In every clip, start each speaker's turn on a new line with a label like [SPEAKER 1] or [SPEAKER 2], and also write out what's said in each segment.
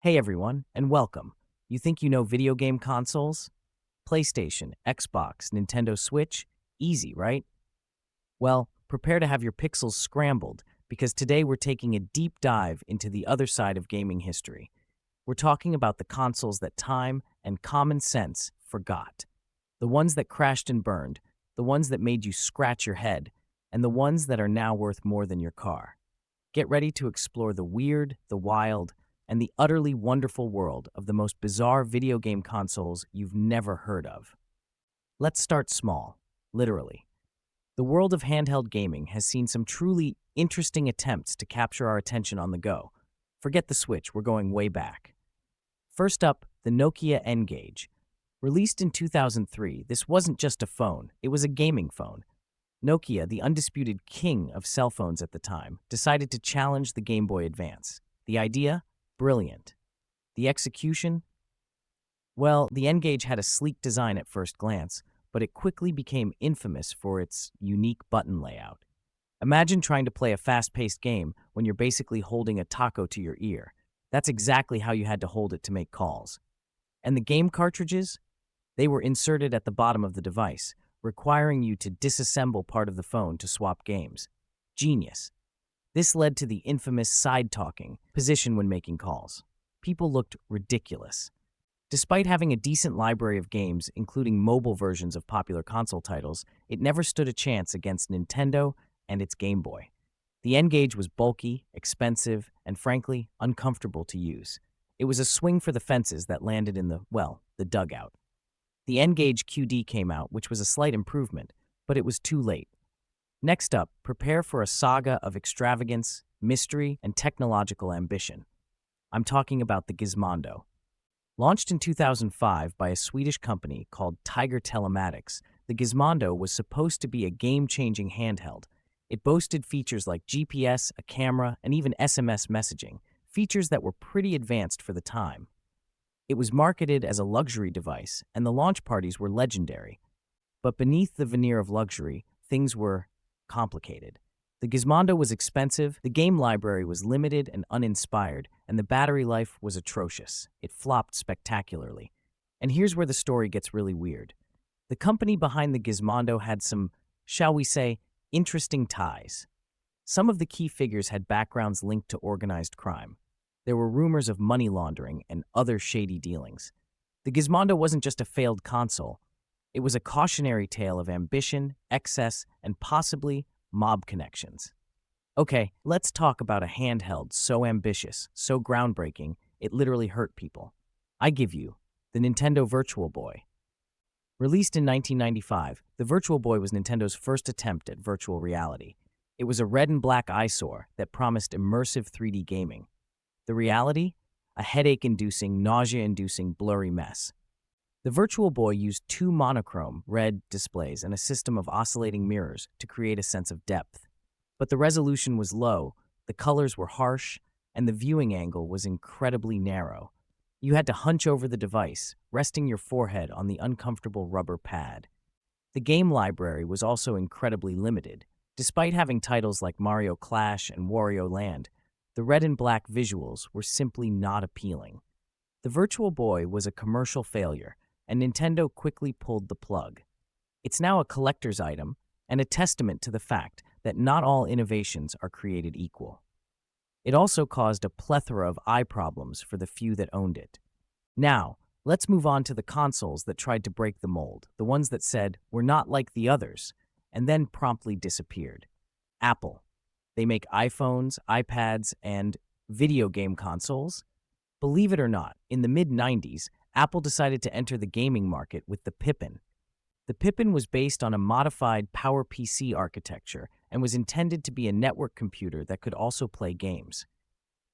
[SPEAKER 1] Hey everyone, and welcome. You think you know video game consoles? PlayStation, Xbox, Nintendo Switch? Easy, right? Well, prepare to have your pixels scrambled because today we're taking a deep dive into the other side of gaming history. We're talking about the consoles that time and common sense forgot. The ones that crashed and burned, the ones that made you scratch your head, and the ones that are now worth more than your car. Get ready to explore the weird, the wild, and the utterly wonderful world of the most bizarre video game consoles you've never heard of. Let's start small, literally. The world of handheld gaming has seen some truly interesting attempts to capture our attention on the go. Forget the Switch, we're going way back. First up, the Nokia N-Gage. Released in 2003, this wasn't just a phone, it was a gaming phone. Nokia, the undisputed king of cell phones at the time, decided to challenge the Game Boy Advance. The idea? Brilliant. The execution? Well, the N-Gage had a sleek design at first glance, but it quickly became infamous for its unique button layout. Imagine trying to play a fast-paced game when you're basically holding a taco to your ear. That's exactly how you had to hold it to make calls. And the game cartridges? They were inserted at the bottom of the device, requiring you to disassemble part of the phone to swap games. Genius. This led to the infamous side-talking position when making calls. People looked ridiculous. Despite having a decent library of games, including mobile versions of popular console titles, it never stood a chance against Nintendo and its Game Boy. The N-Gage was bulky, expensive, and frankly, uncomfortable to use. It was a swing for the fences that landed in the dugout. The N-Gage QD came out, which was a slight improvement, but it was too late. Next up, prepare for a saga of extravagance, mystery, and technological ambition. I'm talking about the Gizmondo. Launched in 2005 by a Swedish company called Tiger Telematics, the Gizmondo was supposed to be a game-changing handheld. It boasted features like GPS, a camera, and even SMS messaging, features that were pretty advanced for the time. It was marketed as a luxury device, and the launch parties were legendary. But beneath the veneer of luxury, things were complicated. The Gizmondo was expensive, the game library was limited and uninspired, and the battery life was atrocious. It flopped spectacularly. And here's where the story gets really weird. The company behind the Gizmondo had some, shall we say, interesting ties. Some of the key figures had backgrounds linked to organized crime. There were rumors of money laundering and other shady dealings. The Gizmondo wasn't just a failed console. It was a cautionary tale of ambition, excess, and possibly mob connections. Okay, let's talk about a handheld so ambitious, so groundbreaking, it literally hurt people. I give you the Nintendo Virtual Boy. Released in 1995, the Virtual Boy was Nintendo's first attempt at virtual reality. It was a red and black eyesore that promised immersive 3D gaming. The reality? A headache-inducing, nausea-inducing, blurry mess. The Virtual Boy used two monochrome, red displays and a system of oscillating mirrors to create a sense of depth. But the resolution was low, the colors were harsh, and the viewing angle was incredibly narrow. You had to hunch over the device, resting your forehead on the uncomfortable rubber pad. The game library was also incredibly limited. Despite having titles like Mario Clash and Wario Land, the red and black visuals were simply not appealing. The Virtual Boy was a commercial failure, and Nintendo quickly pulled the plug. It's now a collector's item and a testament to the fact that not all innovations are created equal. It also caused a plethora of eye problems for the few that owned it. Now, let's move on to the consoles that tried to break the mold, the ones that said, "We're not like the others," and then promptly disappeared. Apple. They make iPhones, iPads, and video game consoles. Believe it or not, in the mid-90s, Apple decided to enter the gaming market with the Pippin. The Pippin was based on a modified PowerPC architecture and was intended to be a network computer that could also play games.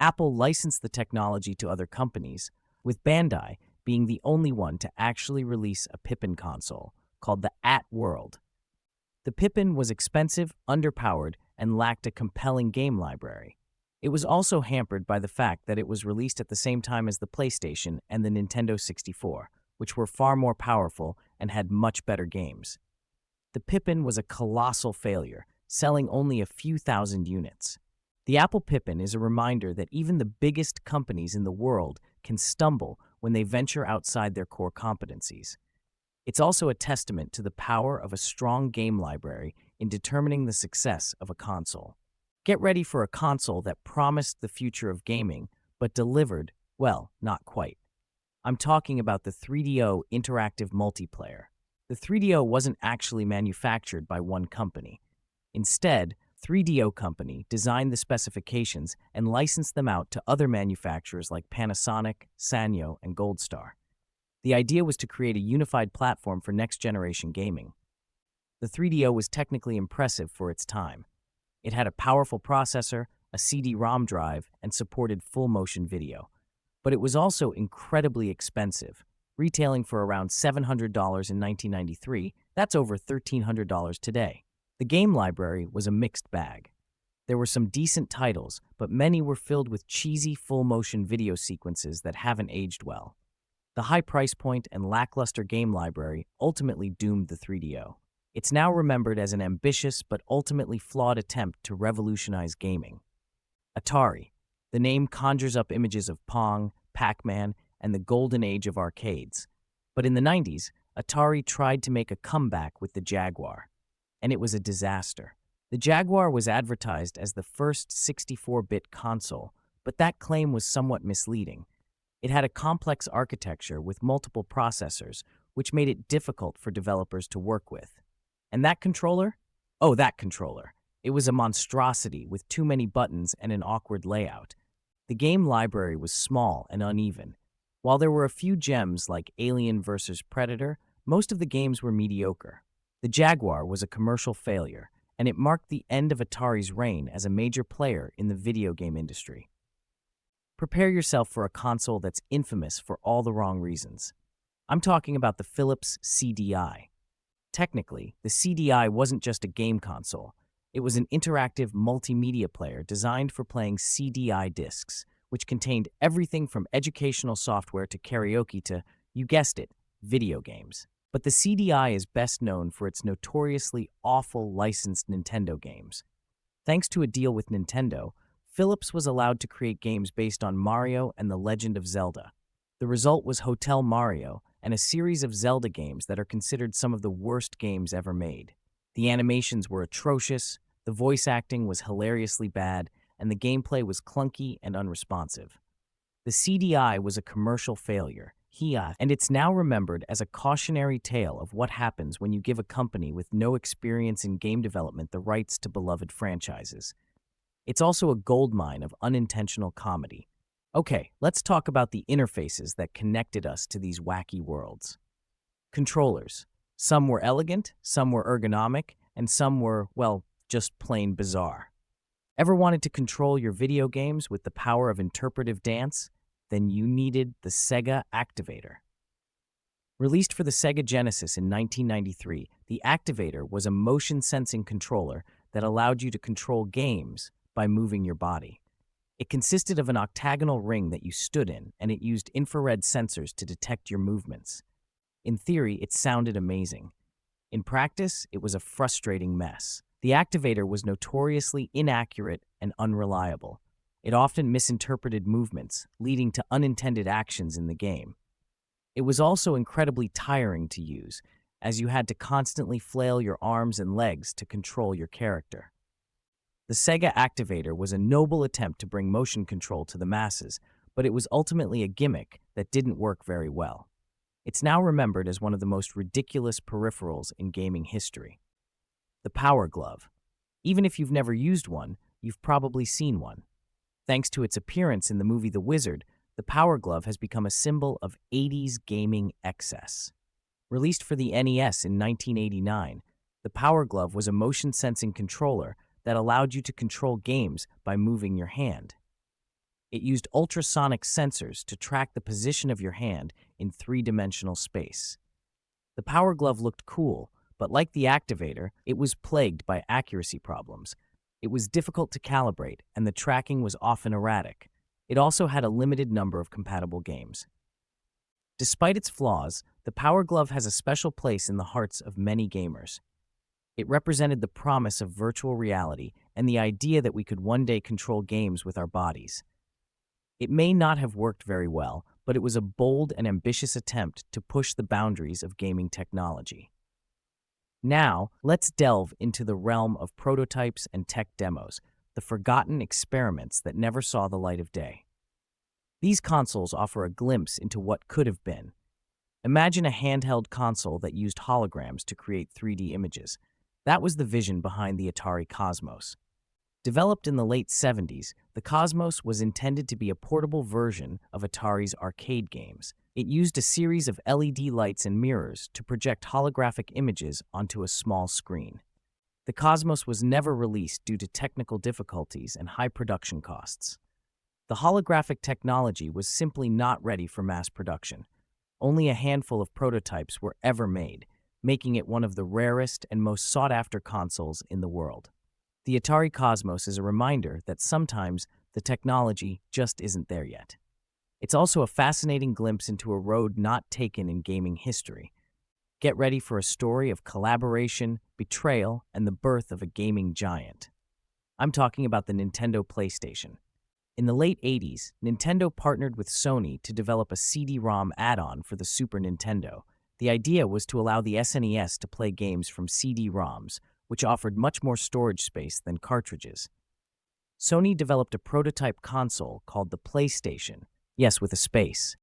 [SPEAKER 1] Apple licensed the technology to other companies, with Bandai being the only one to actually release a Pippin console, called the At-World. The Pippin was expensive, underpowered, and lacked a compelling game library. It was also hampered by the fact that it was released at the same time as the PlayStation and the Nintendo 64, which were far more powerful and had much better games. The Pippin was a colossal failure, selling only a few thousand units. The Apple Pippin is a reminder that even the biggest companies in the world can stumble when they venture outside their core competencies. It's also a testament to the power of a strong game library in determining the success of a console. Get ready for a console that promised the future of gaming, but delivered, well, not quite. I'm talking about the 3DO Interactive Multiplayer. The 3DO wasn't actually manufactured by one company. Instead, 3DO Company designed the specifications and licensed them out to other manufacturers like Panasonic, Sanyo, and Goldstar. The idea was to create a unified platform for next-generation gaming. The 3DO was technically impressive for its time. It had a powerful processor, a CD-ROM drive, and supported full-motion video. But it was also incredibly expensive, retailing for around $700 in 1993. That's over $1,300 today. The game library was a mixed bag. There were some decent titles, but many were filled with cheesy full-motion video sequences that haven't aged well. The high price point and lackluster game library ultimately doomed the 3DO. It's now remembered as an ambitious but ultimately flawed attempt to revolutionize gaming. Atari. The name conjures up images of Pong, Pac-Man, and the golden age of arcades. But in the 90s, Atari tried to make a comeback with the Jaguar, and it was a disaster. The Jaguar was advertised as the first 64-bit console, but that claim was somewhat misleading. It had a complex architecture with multiple processors, which made it difficult for developers to work with. And that controller? Oh, that controller. It was a monstrosity with too many buttons and an awkward layout. The game library was small and uneven. While there were a few gems like Alien vs. Predator, most of the games were mediocre. The Jaguar was a commercial failure, and it marked the end of Atari's reign as a major player in the video game industry. Prepare yourself for a console that's infamous for all the wrong reasons. I'm talking about the Philips CDI. Technically, the CDI wasn't just a game console. It was an interactive multimedia player designed for playing CDI discs, which contained everything from educational software to karaoke to, you guessed it, video games. But the CDI is best known for its notoriously awful licensed Nintendo games. Thanks to a deal with Nintendo, Philips was allowed to create games based on Mario and The Legend of Zelda. The result was Hotel Mario and a series of Zelda games that are considered some of the worst games ever made. The animations were atrocious, the voice acting was hilariously bad, and the gameplay was clunky and unresponsive. The CDI was a commercial failure, and it's now remembered as a cautionary tale of what happens when you give a company with no experience in game development the rights to beloved franchises. It's also a goldmine of unintentional comedy. Okay, let's talk about the interfaces that connected us to these wacky worlds. Controllers. Some were elegant, some were ergonomic, and some were, well, just plain bizarre. Ever wanted to control your video games with the power of interpretive dance? Then you needed the Sega Activator. Released for the Sega Genesis in 1993, the Activator was a motion-sensing controller that allowed you to control games by moving your body. It consisted of an octagonal ring that you stood in, and it used infrared sensors to detect your movements. In theory, it sounded amazing. In practice, it was a frustrating mess. The Activator was notoriously inaccurate and unreliable. It often misinterpreted movements, leading to unintended actions in the game. It was also incredibly tiring to use, as you had to constantly flail your arms and legs to control your character. The Sega Activator was a noble attempt to bring motion control to the masses, but it was ultimately a gimmick that didn't work very well. It's now remembered as one of the most ridiculous peripherals in gaming history. The Power Glove. Even if you've never used one, you've probably seen one. Thanks to its appearance in the movie The Wizard, the Power Glove has become a symbol of 80s gaming excess. Released for the NES in 1989, the Power Glove was a motion-sensing controller that allowed you to control games by moving your hand. It used ultrasonic sensors to track the position of your hand in three-dimensional space. The Power Glove looked cool, but like the Activator, it was plagued by accuracy problems. It was difficult to calibrate, and the tracking was often erratic. It also had a limited number of compatible games. Despite its flaws, the Power Glove has a special place in the hearts of many gamers. It represented the promise of virtual reality and the idea that we could one day control games with our bodies. It may not have worked very well, but it was a bold and ambitious attempt to push the boundaries of gaming technology. Now, let's delve into the realm of prototypes and tech demos, the forgotten experiments that never saw the light of day. These consoles offer a glimpse into what could have been. Imagine a handheld console that used holograms to create 3D images. That was the vision behind the Atari Cosmos. Developed in the late 70s, the Cosmos was intended to be a portable version of Atari's arcade games. It used a series of LED lights and mirrors to project holographic images onto a small screen. The Cosmos was never released due to technical difficulties and high production costs. The holographic technology was simply not ready for mass production. Only a handful of prototypes were ever made, making it one of the rarest and most sought-after consoles in the world. The Atari Cosmos is a reminder that sometimes the technology just isn't there yet. It's also a fascinating glimpse into a road not taken in gaming history. Get ready for a story of collaboration, betrayal, and the birth of a gaming giant. I'm talking about the Nintendo PlayStation. In the late 80s, Nintendo partnered with Sony to develop a CD-ROM add-on for the Super Nintendo. The idea was to allow the SNES to play games from CD-ROMs, which offered much more storage space than cartridges. Sony developed a prototype console called the PlayStation, yes, with a space.